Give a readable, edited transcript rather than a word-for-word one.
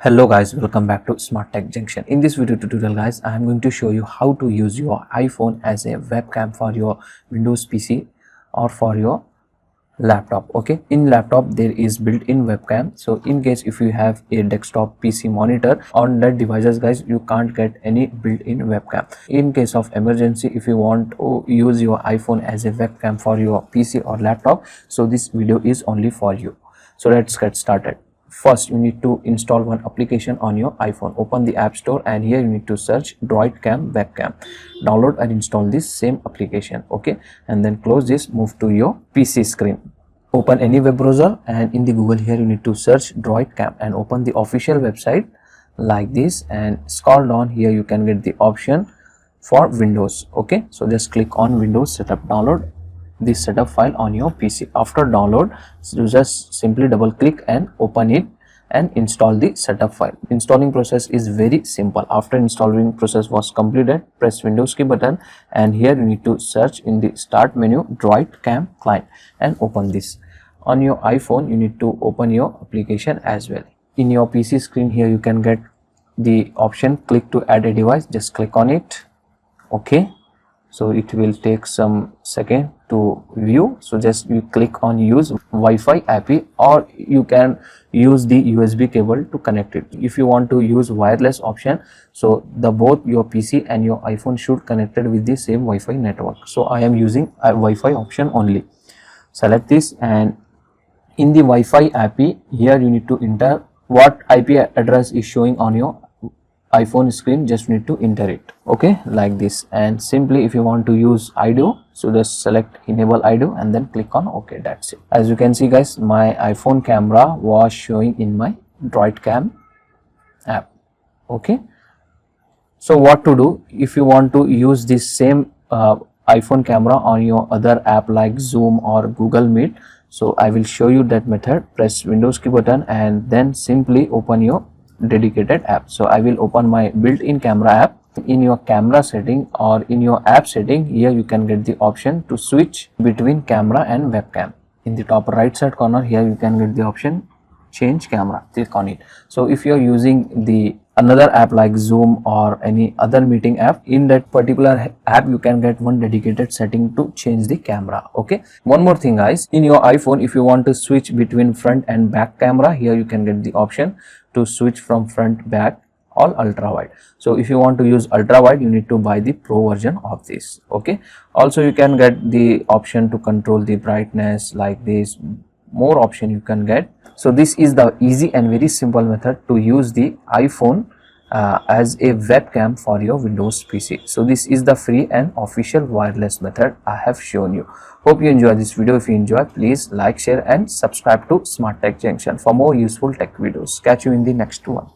Hello guys, welcome back to Smart Tech Junction. In this video tutorial guys, I am going to show you how to use your iPhone as a webcam for your Windows PC or for your laptop. Okay, in laptop there is built-in webcam, so in case if you have a desktop PC monitor on that devices guys, you can't get any built-in webcam. In case of emergency, if you want to use your iPhone as a webcam for your PC or laptop, so this video is only for you. So let's get started. First, you need to install one application on your iPhone. Open the App Store and here you need to search Droidcam Webcam. Download and install this same application. Okay, and then close this, move to your PC screen. Open any web browser and in the Google here you need to search Droidcam and open the official website like this, and scroll down. Here you can get the option for Windows. Okay, so just click on Windows Setup. Download this setup file on your PC. After download, you just simply double click and open it and install the setup file. Installing process is very simple. After installing process was completed, press Windows key button and here you need to search in the start menu Droidcam client and open this. On your iPhone you need to open your application as well. In your PC screen here you can get the option click to add a device. Just click on it. Okay, so it will take some second to view. So just you click on use Wi-Fi API, or you can use the USB cable to connect it. If you want to use wireless option, so the both your PC and your iPhone should connected with the same Wi-Fi network. So I am using a Wi-Fi option only. Select this and in the Wi-Fi API here you need to enter what IP address is showing on your iPhone screen. Just need to enter it. Okay, like this, and simply if you want to use IDO, so just select enable IDO and then click on OK. That's it. As you can see guys, my iPhone camera was showing in my Droidcam app. Okay, so what to do if you want to use this same iPhone camera on your other app like Zoom or Google Meet? So I will show you that method. Press Windows key button and then simply open your dedicated app. So I will open my built-in camera app. In your camera setting or in your app setting, here you can get the option to switch between camera and webcam. In the top right side corner here you can get the option change camera. Click on it. So if you are using the another app like Zoom or any other meeting app, in that particular app you can get one dedicated setting to change the camera. Okay, one more thing guys, in your iPhone if you want to switch between front and back camera, here you can get the option to switch from front, back or ultra wide. So if you want to use ultra wide, you need to buy the pro version of this. Okay, also you can get the option to control the brightness like this. More option you can get. So this is the easy and very simple method to use the iPhone as a webcam for your Windows PC. So this is the free and official wireless method I have shown you. Hope you enjoy this video. If you enjoy, please like, share and subscribe to Smart Tech Junction for more useful tech videos. Catch you in the next one.